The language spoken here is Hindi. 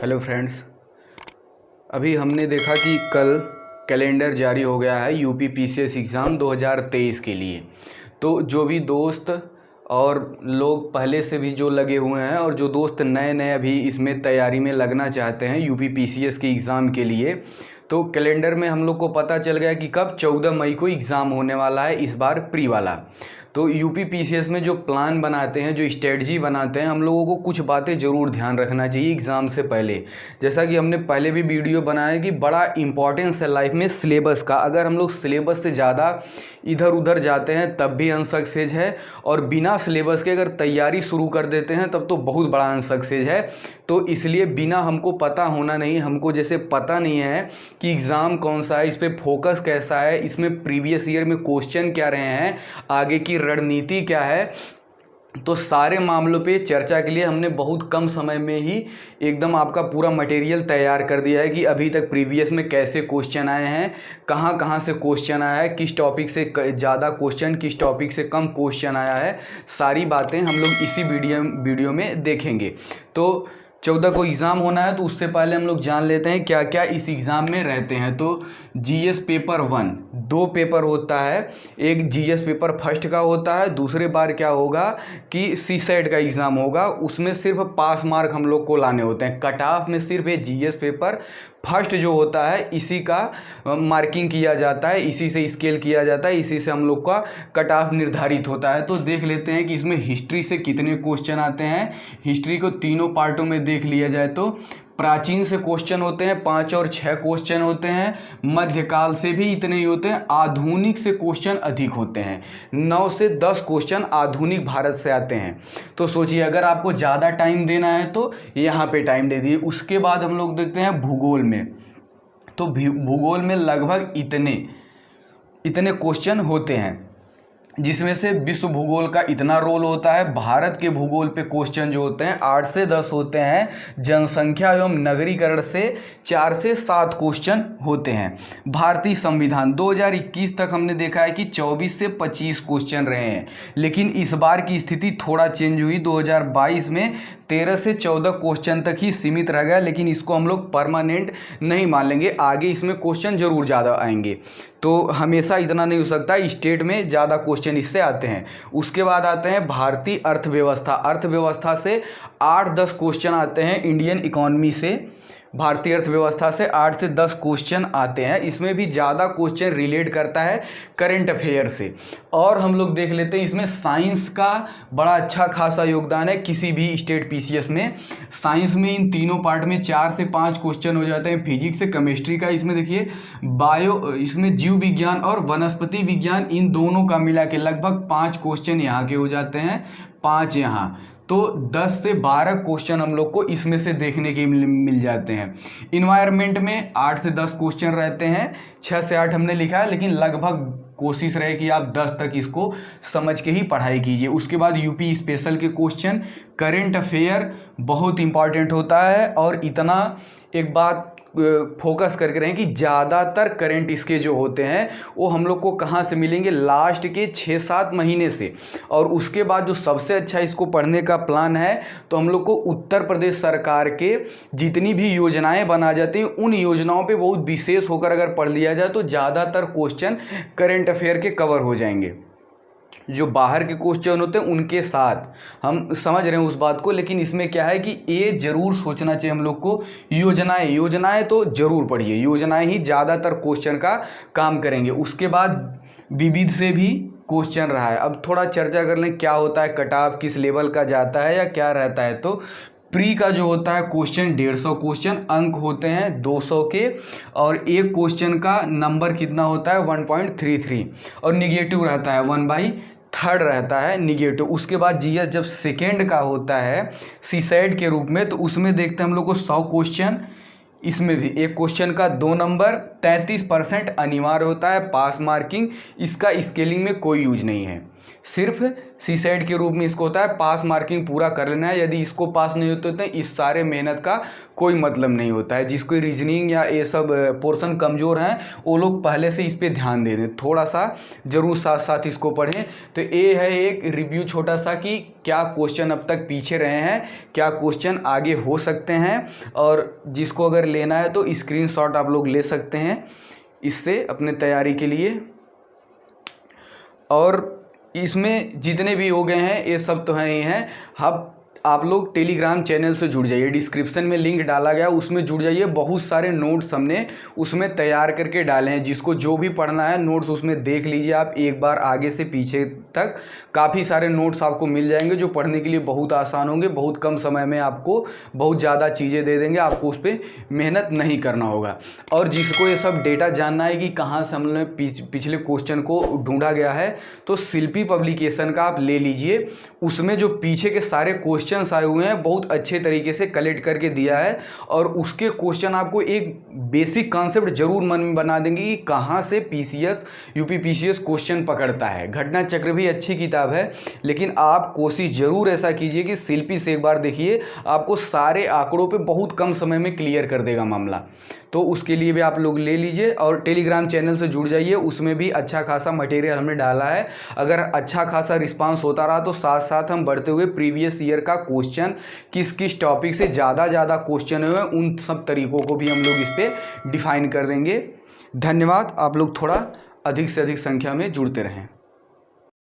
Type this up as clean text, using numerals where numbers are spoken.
हेलो फ्रेंड्स, अभी हमने देखा कि कल कैलेंडर जारी हो गया है यूपी पीसीएस एग्ज़ाम 2023 के लिए। तो जो भी दोस्त और लोग पहले से भी जो लगे हुए हैं और जो दोस्त नए नए अभी इसमें तैयारी में लगना चाहते हैं यूपी पीसीएस के एग्ज़ाम के लिए, तो कैलेंडर में हम लोग को पता चल गया कि कब 14 मई को एग्ज़ाम होने वाला है, इस बार प्री वाला। तो यूपी पीसीएस में जो प्लान बनाते हैं, जो स्ट्रेटजी बनाते हैं, हम लोगों को कुछ बातें ज़रूर ध्यान रखना चाहिए एग्ज़ाम से पहले। जैसा कि हमने पहले भी वीडियो बनाया कि बड़ा इंपॉर्टेंस है लाइफ में सिलेबस का। अगर हम लोग सिलेबस से ज़्यादा इधर उधर जाते हैं तब भी अनसक्सेस है, और बिना सिलेबस के अगर तैयारी शुरू कर देते हैं तब तो बहुत बड़ा अनसक्सेस है। तो इसलिए बिना हमको पता होना नहीं, हमको जैसे पता नहीं है कि एग्ज़ाम कौन सा है, इस पर फोकस कैसा है, इसमें प्रीवियस ईयर में क्वेश्चन क्या रहे हैं, आगे की रणनीति क्या है, तो सारे मामलों पे चर्चा के लिए हमने बहुत कम समय में ही एकदम आपका पूरा मटेरियल तैयार कर दिया है कि अभी तक प्रीवियस में कैसे क्वेश्चन आए हैं, कहाँ कहाँ से क्वेश्चन आया है, किस टॉपिक से ज़्यादा क्वेश्चन, किस टॉपिक से कम क्वेश्चन आया है। सारी बातें हम लोग इसी वीडियो में देखेंगे। तो 14 को एग्ज़ाम होना है, तो उससे पहले हम लोग जान लेते हैं क्या क्या इस एग्ज़ाम में रहते हैं। तो जीएस पेपर 1 2 पेपर होता है। एक जीएस पेपर फर्स्ट का होता है, दूसरे बार क्या होगा कि सीसेट का एग्ज़ाम होगा, उसमें सिर्फ पास मार्क हम लोग को लाने होते हैं। कट ऑफ में सिर्फ ये जीएस पेपर फर्स्ट जो होता है इसी का मार्किंग किया जाता है, इसी से स्केल किया जाता है, इसी से हम लोग का कट ऑफ निर्धारित होता है। तो देख लेते हैं कि इसमें हिस्ट्री से कितने क्वेश्चन आते हैं। हिस्ट्री को तीनों पार्टों में देख लिया जाए तो प्राचीन से क्वेश्चन होते हैं 5 और 6 क्वेश्चन होते हैं, मध्यकाल से भी इतने ही होते हैं, आधुनिक से क्वेश्चन अधिक होते हैं, 9 से 10 क्वेश्चन आधुनिक भारत से आते हैं। तो सोचिए अगर आपको ज़्यादा टाइम देना है तो यहाँ पे टाइम दे दीजिए। उसके बाद हम लोग देखते हैं भूगोल में। तो भूगोल में लगभग इतने क्वेश्चन होते हैं, जिसमें से विश्व भूगोल का इतना रोल होता है। भारत के भूगोल पे क्वेश्चन जो होते हैं 8 से 10 होते हैं। जनसंख्या एवं नगरीकरण से 4 से 7 क्वेश्चन होते हैं। भारतीय संविधान 2021 तक हमने देखा है कि 24 से 25 क्वेश्चन रहे हैं, लेकिन इस बार की स्थिति थोड़ा चेंज हुई। 2022 में 13 से 14 क्वेश्चन तक ही सीमित रह गया, लेकिन इसको हम लोग परमानेंट नहीं मान लेंगे, आगे इसमें क्वेश्चन जरूर ज़्यादा आएंगे। तो हमेशा इतना नहीं हो सकता, स्टेट में ज़्यादा क्वेश्चन इससे आते हैं। उसके बाद आते हैं भारतीय अर्थव्यवस्था। अर्थव्यवस्था से 8-10 क्वेश्चन आते हैं। इंडियन इकोनॉमी से भारतीय अर्थव्यवस्था से 8 से 10 क्वेश्चन आते हैं। इसमें भी ज़्यादा क्वेश्चन रिलेट करता है करंट अफेयर से। और हम लोग देख लेते हैं इसमें साइंस का बड़ा अच्छा खासा योगदान है किसी भी स्टेट पीसीएस में। साइंस में इन तीनों पार्ट में 4 से 5 क्वेश्चन हो जाते हैं। फिजिक्स से, केमिस्ट्री का, इसमें देखिए इसमें जीव विज्ञान और वनस्पति विज्ञान, इन दोनों का मिला के लगभग 5 क्वेश्चन यहाँ के हो जाते हैं, 5 यहाँ। तो 10 से 12 क्वेश्चन हम लोग को इसमें से देखने के मिल जाते हैं। इन्वायरमेंट में 8 से 10 क्वेश्चन रहते हैं, 6 से 8 हमने लिखा है, लेकिन लगभग कोशिश रहे कि आप 10 तक इसको समझ के ही पढ़ाई कीजिए। उसके बाद यूपी स्पेशल के क्वेश्चन, करेंट अफेयर बहुत इंपॉर्टेंट होता है। और इतना एक बात फोकस करके रहें कि ज़्यादातर करंट इसके जो होते हैं वो हम लोग को कहाँ से मिलेंगे, लास्ट के 6-7 महीने से। और उसके बाद जो सबसे अच्छा इसको पढ़ने का प्लान है, तो हम लोग को उत्तर प्रदेश सरकार के जितनी भी योजनाएं बना जाती हैं उन योजनाओं पे बहुत विशेष होकर अगर पढ़ लिया जाए तो ज़्यादातर क्वेश्चन करंट अफेयर के कवर हो जाएंगे। जो बाहर के क्वेश्चन होते हैं उनके साथ हम समझ रहे हैं उस बात को, लेकिन इसमें क्या है कि ये जरूर सोचना चाहिए हम लोग को, योजनाएं तो जरूर पढ़िए। योजनाएं ही ज़्यादातर क्वेश्चन का काम करेंगे। उसके बाद विविध से भी क्वेश्चन रहा है। अब थोड़ा चर्चा कर लें क्या होता है, कट ऑफ किस लेवल का जाता है या क्या रहता है। तो प्री का जो होता है क्वेश्चन 150 क्वेश्चन, अंक होते हैं 200 के, और एक क्वेश्चन का नंबर कितना होता है 1.33, और निगेटिव रहता है 1/3 रहता है निगेटिव। उसके बाद जीएस जब सेकेंड का होता है सीसेट के रूप में, तो उसमें देखते हैं हम लोग को 100 क्वेश्चन। इसमें भी एक क्वेश्चन का 2 नंबर, 33% अनिवार्य होता है, पास मार्किंग। इसका स्केलिंग में कोई यूज नहीं है। सिर्फ सीसेट के रूप में इसको होता है, पास मार्किंग पूरा कर लेना है। यदि इसको पास नहीं होते तो इस सारे मेहनत का कोई मतलब नहीं होता है। जिसको रीजनिंग या ये सब पोर्शन कमज़ोर हैं वो लोग पहले से इस पर ध्यान दे दें, थोड़ा सा ज़रूर साथ साथ इसको पढ़ें। तो ये है एक रिव्यू छोटा सा कि क्या क्वेश्चन अब तक पीछे रहे हैं, क्या क्वेश्चन आगे हो सकते हैं, और जिसको अगर लेना है तो स्क्रीनशॉट आप लोग ले सकते हैं इससे अपने तैयारी के लिए। और इसमें जितने भी हो गए हैं ये सब तो हैं ही हैं। आप लोग टेलीग्राम चैनल से जुड़ जाइए, डिस्क्रिप्शन में लिंक डाला गया उसमें जुड़ जाइए। बहुत सारे नोट्स हमने उसमें तैयार करके डाले हैं, जिसको जो भी पढ़ना है नोट्स उसमें देख लीजिए आप एक बार, आगे से पीछे तक काफ़ी सारे नोट्स आपको मिल जाएंगे जो पढ़ने के लिए बहुत आसान होंगे। बहुत कम समय में आपको बहुत ज़्यादा चीज़ें दे देंगे, आपको उस पर मेहनत नहीं करना होगा। और जिसको ये सब डेटा जानना है कि कहाँ से हमने पिछले क्वेश्चन को ढूंढा गया है, तो शिल्पी पब्लिकेशन का आप ले लीजिए। उसमें जो पीछे के सारे क्वेश्चन आए हुए हैं बहुत अच्छे तरीके से कलेक्ट करके दिया है, और उसके क्वेश्चन आपको एक बेसिक कॉन्सेप्ट जरूर मन में बना देंगे कि कहां से पीसीएस यूपी पीसीएस क्वेश्चन पकड़ता है। घटना चक्र भी अच्छी किताब है, लेकिन आप कोशिश जरूर ऐसा कीजिए कि शिल्पी से एक बार देखिए, आपको सारे आंकड़ों पे बहुत कम समय में क्लियर कर देगा मामला। तो उसके लिए भी आप लोग ले लीजिए और टेलीग्राम चैनल से जुड़ जाइए, उसमें भी अच्छा खासा मटेरियल हमने डाला है। अगर अच्छा खासा रिस्पांस होता रहा तो साथ साथ हम बढ़ते हुए प्रीवियस ईयर का क्वेश्चन किस किस टॉपिक से ज़्यादा क्वेश्चन हुए उन सब तरीकों को भी हम लोग इस पर डिफाइन कर देंगे। धन्यवाद। आप लोग थोड़ा अधिक से अधिक संख्या में जुड़ते रहें।